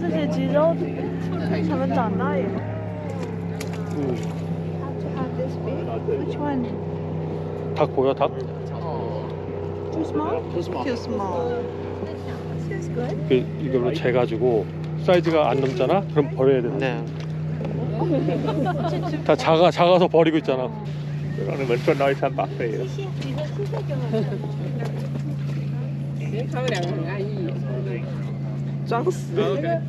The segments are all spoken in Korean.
这些鸡肉它们长大以后。Which one? 닭 보여 닭? Too small? Too small. This is good. 이걸로 재가지고 사이즈가 안 넘잖아? 그럼 버려야 돼. 네. 다 작아서 버리고 있잖아. Con này vẫn còn nói sao bác về.装死。 Okay.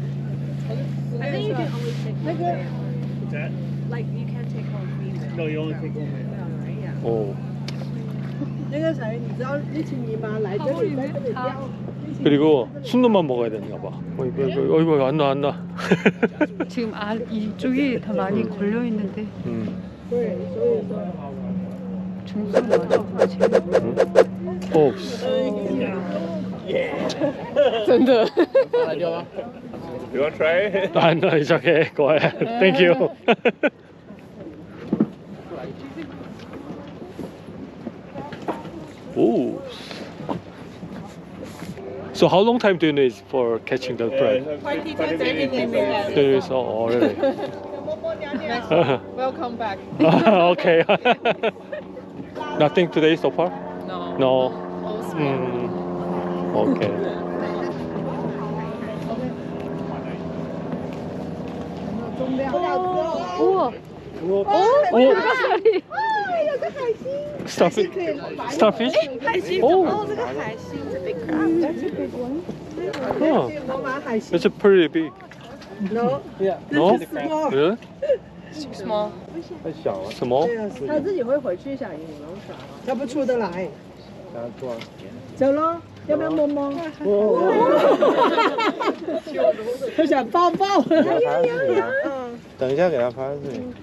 I think you can only take one there. What's that? Like you can take home meat. No, you only take one man. Yeah. 오. 那个谁，你知道一群姨妈来这里，在这里钓。 그리고 순놈만 먹어야 되는가 봐. 어이구 안 나 안 나. 지금 이쪽이 더 많이 걸려 있는데 对，所以说。 중순 맞아. 오. 真的。 You want to try? 안 나, it's okay. Go ahead. Thank you. Ooh. So how long time do you need for catching the prey? 20 to 30 minutes. There is already. Welcome back. Okay. Nothing today so far? No. No. All small. Okay. 우와. Starfish? Starfish? 海星。 Oh. 哦，这个海星 is a big crab. That's a big one. Oh. 罗马海星 It's pretty big. ，no， No? 这是 small。 Really? Small. 太小了， Small? 对啊，他自己会回去小营楼耍，他不出得来。大家做。走喽，要不要摸摸？他想抱抱。等一下给他拍视频，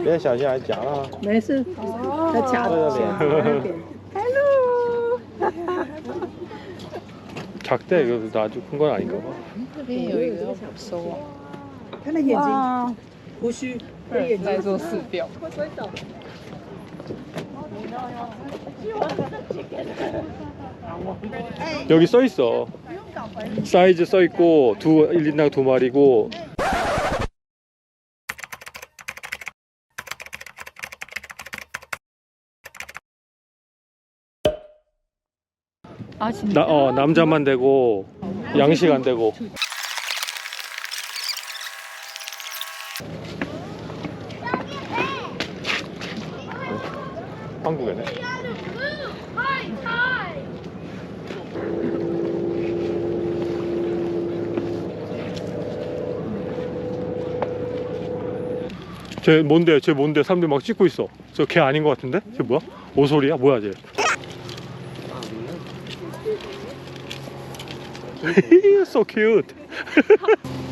别小心还夹了啊。没事，他卡对着脸。 작대. 이거 아주 큰 건 아닌가 봐. 这边有一个要收啊，看他眼睛，胡须，他眼睛在做饲料。 여기 써 있어. 사이즈 써 있고 1인당 2마리고. 아 진짜? 남자만 되고 양식 안 되고. 한국에네. 쟤 뭔데? 쟤 뭔데? 사람들 막 찍고 있어. 저 걔 아닌 것 같은데? 쟤 뭐야? 오소리야? 뭐야 쟤? So cute.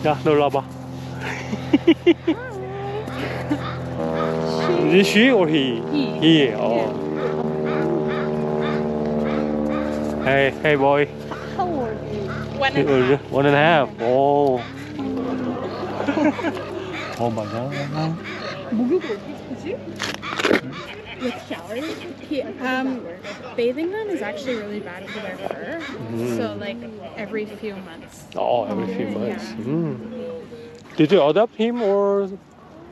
야, 너 일로 와봐. Is it she or he? He. Oh. Hey boy. How old are you? 1.5. Oh. Oh my god. With showers, bathing them is actually really bad for their fur. So like every few months. Oh, every few months. Did you adopt him or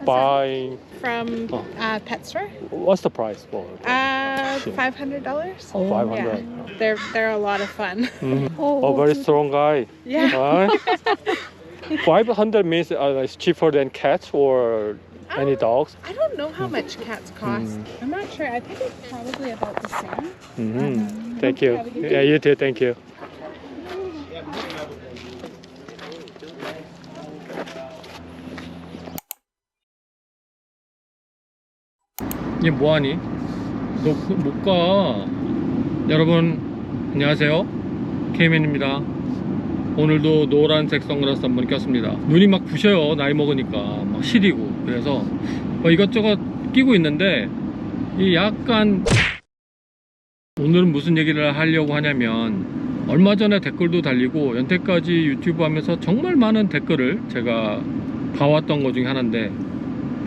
buy? From Oh. pet store. What's the price for? $500. Oh, 500. They're a lot of fun. Oh, very strong guy. Yeah. Right? 500 means it's cheaper than cats or any dogs. I don't know how much cats cost. I'm not sure. I think it's probably about the same. Thank you. Yeah, you too. Thank you. 얘 뭐하니? 너 못 가. 여러분 안녕하세요. 케이맨입니다. 오늘도 노란색 선글라스 한번 꼈습니다. 눈이 막 부셔요. 나이 먹으니까 막 시리고. 그래서 이것저것 끼고 있는데 이 약간 오늘은 무슨 얘기를 하려고 하냐면 얼마 전에 댓글도 달리고 연태까지 유튜브 하면서 정말 많은 댓글을 제가 봐왔던 것 중에 하나인데,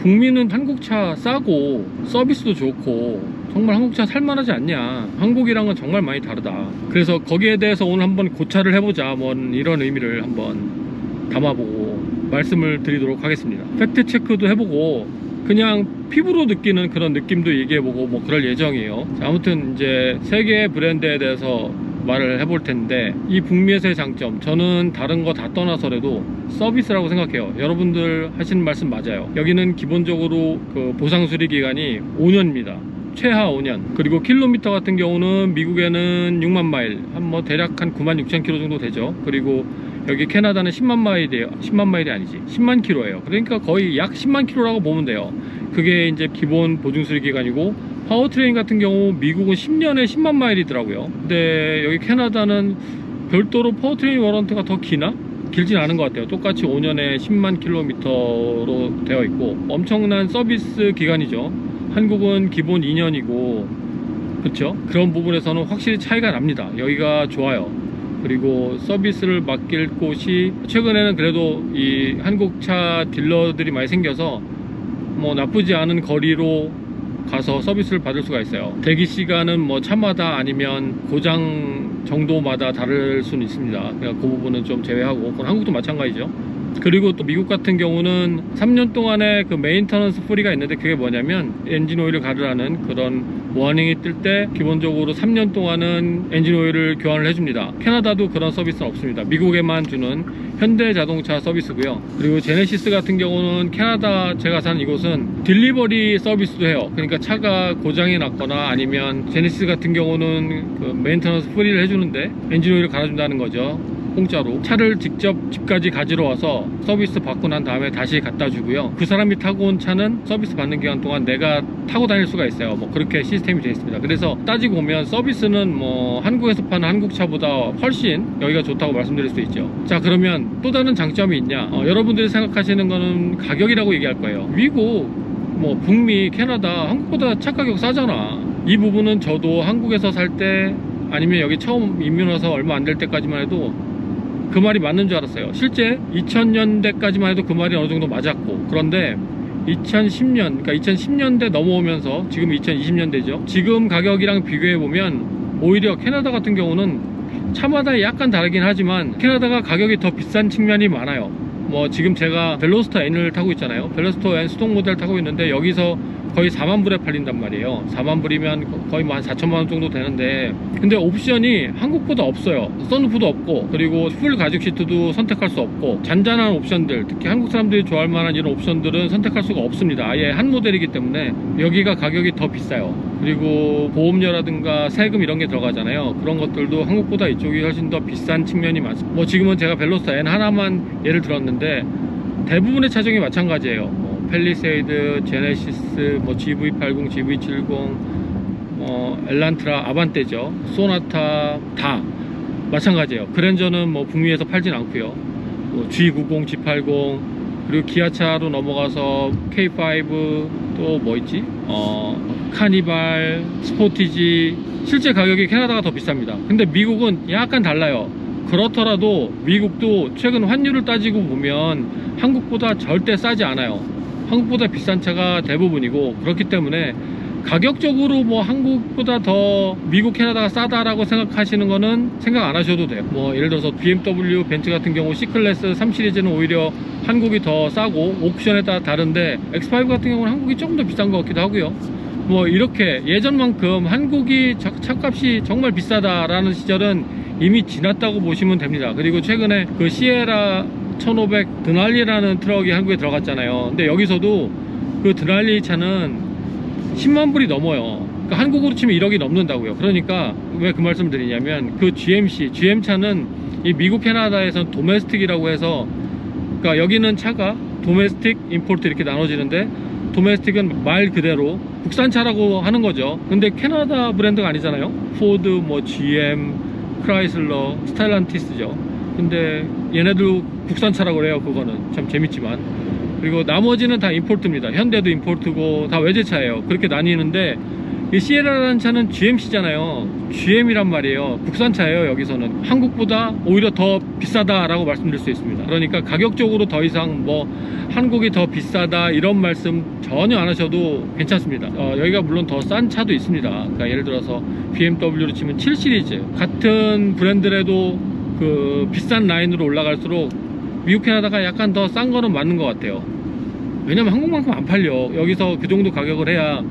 국민은 한국차 싸고 서비스도 좋고 정말 한국차 살만하지 않냐, 한국이랑은 정말 많이 다르다. 그래서 거기에 대해서 오늘 한번 고찰을 해보자, 뭐 이런 의미를 한번 담아보고 말씀을 드리도록 하겠습니다. 팩트 체크도 해보고 그냥 피부로 느끼는 그런 느낌도 얘기해보고 뭐 그럴 예정이에요. 자, 아무튼 이제 세 개의 브랜드에 대해서 말을 해볼 텐데, 이 북미에서의 장점, 저는 다른 거 다 떠나서라도 서비스라고 생각해요. 여러분들 하시는 말씀 맞아요. 여기는 기본적으로 그 보상 수리 기간이 5년입니다. 최하 5년. 그리고 킬로미터 같은 경우는 미국에는 6만 마일, 뭐 대략 한 9만 6천 킬로 정도 되죠. 그리고 여기 캐나다는 10만 마일이에요. 10만 마일이 아니지, 10만 킬로예요. 그러니까 거의 약 10만 킬로라고 보면 돼요. 그게 이제 기본 보증 수리 기간이고, 파워트레인 같은 경우 미국은 10년에 10만 마일이더라고요. 근데 여기 캐나다는 별도로 파워트레인 워런트가 더 기나? 길진 않은 것 같아요. 똑같이 5년에 10만 킬로미터로 되어 있고 엄청난 서비스 기간이죠. 한국은 기본 2년이고, 그렇죠? 그런 부분에서는 확실히 차이가 납니다. 여기가 좋아요. 그리고 서비스를 맡길 곳이 최근에는 그래도 이 한국차 딜러들이 많이 생겨서 뭐 나쁘지 않은 거리로 가서 서비스를 받을 수가 있어요. 대기 시간은 뭐 차마다 아니면 고장 정도마다 다를 수는 있습니다. 그러니까 그 부분은 좀 제외하고, 그건 한국도 마찬가지죠. 그리고 또 미국 같은 경우는 3년 동안에 그 메인터넌스 프리가 있는데, 그게 뭐냐면 엔진 오일을 가르라는 그런 워닝이 뜰 때 기본적으로 3년 동안은 엔진 오일을 교환을 해줍니다. 캐나다도 그런 서비스는 없습니다. 미국에만 주는 현대 자동차 서비스고요. 그리고 제네시스 같은 경우는 캐나다, 제가 사는 이곳은 딜리버리 서비스도 해요. 그러니까 차가 고장이 났거나 아니면 제네시스 같은 경우는 그 메인터넌스 프리를 해주는데 엔진 오일을 갈아준다는 거죠. 공짜로 차를 직접 집까지 가지러 와서 서비스 받고 난 다음에 다시 갖다 주고요. 그 사람이 타고 온 차는 서비스 받는 기간 동안 내가 타고 다닐 수가 있어요. 뭐 그렇게 시스템이 되어 있습니다. 그래서 따지고 보면 서비스는 뭐 한국에서 파는 한국 차보다 훨씬 여기가 좋다고 말씀드릴 수 있죠. 자, 그러면 또 다른 장점이 있냐? 여러분들이 생각하시는 거는 가격이라고 얘기할 거예요. 미국, 뭐 북미, 캐나다, 한국보다 차 가격 싸잖아. 이 부분은 저도 한국에서 살 때 아니면 여기 처음 이민 와서 얼마 안 될 때까지만 해도 그 말이 맞는 줄 알았어요. 실제 2000년대까지만 해도 그 말이 어느 정도 맞았고, 그런데 2010년, 그러니까 2010년대 넘어오면서 지금 2020년대죠. 지금 가격이랑 비교해보면 오히려 캐나다 같은 경우는 차마다 약간 다르긴 하지만 캐나다가 가격이 더 비싼 측면이 많아요. 뭐 지금 제가 벨로스터 N을 타고 있잖아요. 벨로스터 N 수동 모델 타고 있는데 여기서 거의 4만 불에 팔린단 말이에요. 4만 불이면 거의 뭐 한 4천만 원 정도 되는데, 근데 옵션이 한국보다 없어요. 선루프도 없고, 그리고 풀 가죽 시트도 선택할 수 없고, 잔잔한 옵션들, 특히 한국 사람들이 좋아할 만한 이런 옵션들은 선택할 수가 없습니다. 아예 한 모델이기 때문에 여기가 가격이 더 비싸요. 그리고 보험료라든가 세금 이런 게 들어가잖아요. 그런 것들도 한국보다 이쪽이 훨씬 더 비싼 측면이 많습니다. 뭐 지금은 제가 벨로스터 N 하나만 예를 들었는데 대부분의 차종이 마찬가지예요. 펠리세이드, 제네시스, 뭐 GV80, GV70, 엘란트라, 아반떼죠. 소나타 다 마찬가지예요. 그랜저는 뭐 북미에서 팔진 않고요. 뭐 G90, G80, 그리고 기아차로 넘어가서 K5, 또 뭐 있지? 카니발, 스포티지. 실제 가격이 캐나다가 더 비쌉니다. 근데 미국은 약간 달라요. 그렇더라도 미국도 최근 환율을 따지고 보면 한국보다 절대 싸지 않아요. 한국보다 비싼 차가 대부분이고, 그렇기 때문에 가격적으로 뭐 한국보다 더 미국, 캐나다가 싸다라고 생각하시는 거는 생각 안 하셔도 돼요. 뭐 예를 들어서 BMW, 벤츠 같은 경우 C클래스 3시리즈는 오히려 한국이 더 싸고 옵션에 따라 다른데, X5 같은 경우는 한국이 조금 더 비싼 것 같기도 하고요. 뭐 이렇게 예전만큼 한국이 차값이 정말 비싸다라는 시절은 이미 지났다고 보시면 됩니다. 그리고 최근에 그 시에라 1500 드날리라는 트럭이 한국에 들어갔잖아요. 근데 여기서도 그 드날리 차는 10만 불이 넘어요. 그러니까 한국으로 치면 1억이 넘는다고요. 그러니까 왜 그 말씀을 드리냐면, 그 GM 차는 이 미국, 캐나다에서는 도메스틱이라고 해서, 그러니까 여기는 차가 도메스틱, 임포트 이렇게 나눠지는데, 도메스틱은 말 그대로 국산차라고 하는 거죠. 근데 캐나다 브랜드가 아니잖아요. 포드, 뭐 GM, 크라이슬러, 스텔란티스죠. 근데 얘네도 국산차라고 그래요. 그거는 참 재밌지만. 그리고 나머지는 다 임포트입니다. 현대도 임포트고 다 외제차예요. 그렇게 나뉘는데, 이 시에라라는 차는 GMC잖아요. GM이란 말이에요. 국산차예요. 여기서는 한국보다 오히려 더 비싸다라고 말씀드릴 수 있습니다. 그러니까 가격적으로 더 이상 뭐 한국이 더 비싸다 이런 말씀 전혀 안 하셔도 괜찮습니다. 여기가 물론 더 싼 차도 있습니다. 그러니까 예를 들어서 BMW로 치면 7시리즈 같은 브랜드라도 그 비싼 라인으로 올라갈수록 미국 캐나다가 약간 더 싼 거는 맞는 것 같아요. 왜냐면 한국만큼 안 팔려. 여기서 그 정도 가격을 해야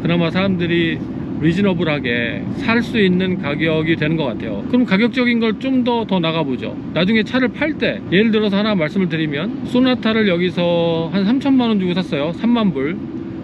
그나마 사람들이 리즈너블하게 살 수 있는 가격이 되는 것 같아요. 그럼 가격적인 걸 좀 더 나가보죠. 나중에 차를 팔 때 예를 들어서 하나 말씀을 드리면 소나타를 여기서 한 3천만 원 주고 샀어요. 3만 불.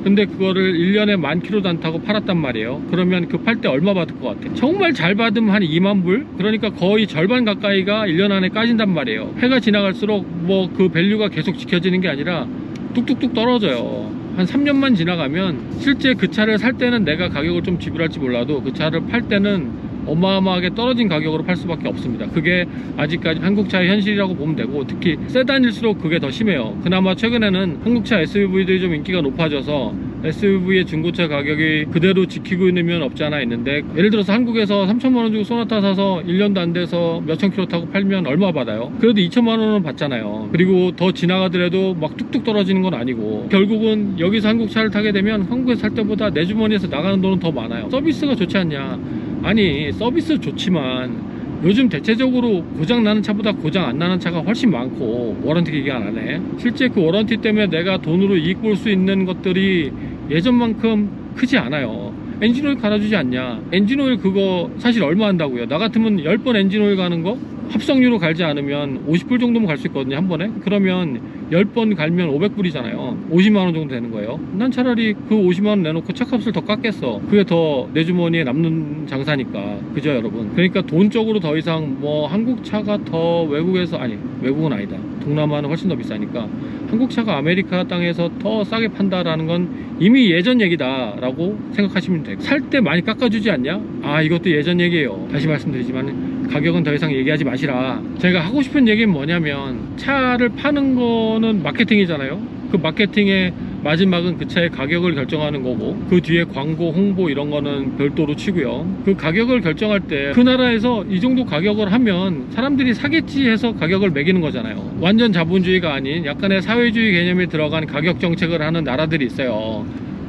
근데 그거를 1년에 10,000km도 안 타고 팔았단 말이에요. 그러면 그 팔 때 얼마 받을 것 같아? 정말 잘 받으면 한 2만 불? 그러니까 거의 절반 가까이가 1년 안에 까진단 말이에요. 해가 지나갈수록 뭐 그 밸류가 계속 지켜지는 게 아니라 뚝뚝뚝 떨어져요. 한 3년만 지나가면 실제 그 차를 살 때는 내가 가격을 좀 지불할지 몰라도 그 차를 팔 때는 어마어마하게 떨어진 가격으로 팔 수밖에 없습니다. 그게 아직까지 한국차의 현실이라고 보면 되고, 특히 세단일수록 그게 더 심해요. 그나마 최근에는 한국차 SUV들이 좀 인기가 높아져서 SUV의 중고차 가격이 그대로 지키고 있는 면은 없지 않아 있는데, 예를 들어서 한국에서 3천만 원 주고 소나타 사서 1년도 안 돼서 몇천 킬로 타고 팔면 얼마 받아요? 그래도 2천만 원은 받잖아요. 그리고 더 지나가더라도 막 뚝뚝 떨어지는 건 아니고, 결국은 여기서 한국차를 타게 되면 한국에서 살 때보다 내 주머니에서 나가는 돈은 더 많아요. 서비스가 좋지 않냐? 아니, 서비스 좋지만 요즘 대체적으로 고장 나는 차보다 고장 안 나는 차가 훨씬 많고, 워런티 기간 안에 실제 그 워런티 때문에 내가 돈으로 이익 볼 수 있는 것들이 예전만큼 크지 않아요. 엔진오일 갈아주지 않냐? 엔진오일 그거 사실 얼마 한다고요? 나 같으면 10번 엔진오일 가는 거 합성유로 갈지 않으면 50불 정도면 갈 수 있거든요, 한 번에. 그러면 10번 갈면 500불이잖아요. 50만원 정도 되는 거예요. 난 차라리 그 50만원 내놓고 차값을 더 깎겠어. 그게 더 내 주머니에 남는 장사니까. 그죠, 여러분? 그러니까 돈적으로 더 이상 뭐 한국 차가 더 외국에서, 아니, 외국은 아니다, 동남아는 훨씬 더 비싸니까 한국 차가 아메리카 땅에서 더 싸게 판다라는 건 이미 예전 얘기다 라고 생각하시면 돼요. 살 때 많이 깎아주지 않냐? 아, 이것도 예전 얘기예요. 다시 말씀드리지만 가격은 더 이상 얘기하지 마시라. 제가 하고 싶은 얘기는 뭐냐면, 차를 파는 거는 마케팅이잖아요. 그 마케팅의 마지막은 그 차의 가격을 결정하는 거고, 그 뒤에 광고, 홍보 이런 거는 별도로 치고요. 그 가격을 결정할 때 그 나라에서 이 정도 가격을 하면 사람들이 사겠지 해서 가격을 매기는 거잖아요. 완전 자본주의가 아닌 약간의 사회주의 개념이 들어간 가격 정책을 하는 나라들이 있어요.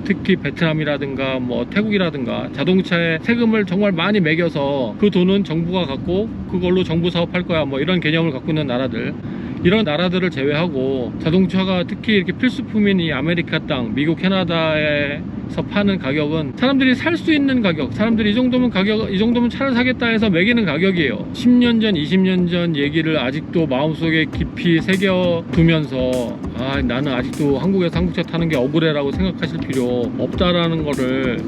특히 베트남이라든가 뭐 태국이라든가 자동차에 세금을 정말 많이 매겨서 그 돈은 정부가 갖고 그걸로 정부 사업할 거야, 뭐 이런 개념을 갖고 있는 나라들, 이런 나라들을 제외하고 자동차가 특히 이렇게 필수품인 이 아메리카 땅, 미국, 캐나다에서 파는 가격은 사람들이 살 수 있는 가격, 사람들이 이 정도면 차를 사겠다 해서 매기는 가격이에요. 10년 전, 20년 전 얘기를 아직도 마음속에 깊이 새겨두면서, 아, 나는 아직도 한국에서 한국차 타는 게 억울해라고 생각하실 필요 없다라는 거를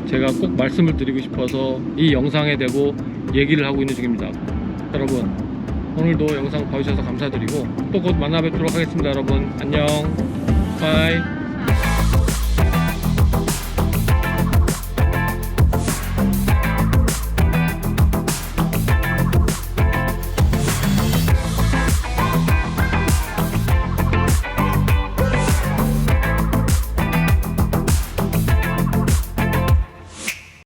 제가 꼭 말씀을 드리고 싶어서 이 영상에 대고 얘기를 하고 있는 중입니다. 여러분, 오늘도 영상 봐주셔서 감사드리고 또 곧 만나 뵙도록 하겠습니다. 여러분, 안녕. 바이.